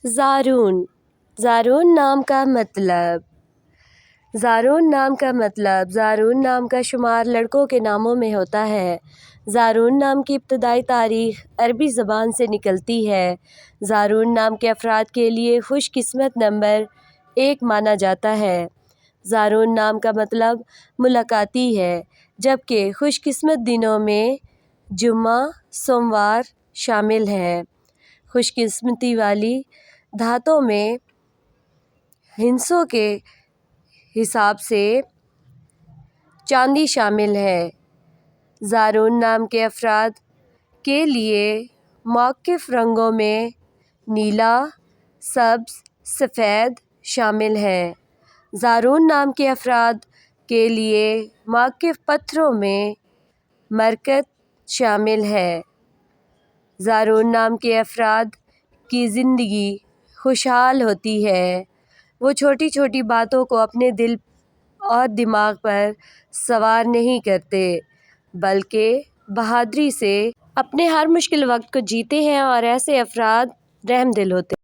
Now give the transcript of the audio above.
زارون زارون نام کا مطلب زارون نام کا شمار لڑکوں کے ناموں میں ہوتا ہے۔ زارون نام کی ابتدائی تاریخ عربی زبان سے نکلتی ہے۔ زارون نام کے افراد کے لیے خوش قسمت نمبر 1 مانا جاتا ہے۔ زارون نام کا مطلب ملاقاتی ہے، جبکہ خوش قسمت دنوں میں جمعہ، سوموار شامل ہیں۔ خوش قسمتی والی دھاتوں میں ہندسوں کے حساب سے چاندی شامل ہے۔ زارون نام کے افراد کے لیے مختلف رنگوں میں نیلا، سبز، سفید شامل ہیں۔ زارون نام کے افراد کے لیے مختلف پتھروں میں مرکز شامل ہے۔ زارون نام کے افراد کی زندگی خوشحال ہوتی ہے۔ وہ چھوٹی چھوٹی باتوں کو اپنے دل اور دماغ پر سوار نہیں کرتے، بلکہ بہادری سے اپنے ہر مشکل وقت کو جیتے ہیں اور ایسے افراد رحم دل ہوتے ہیں۔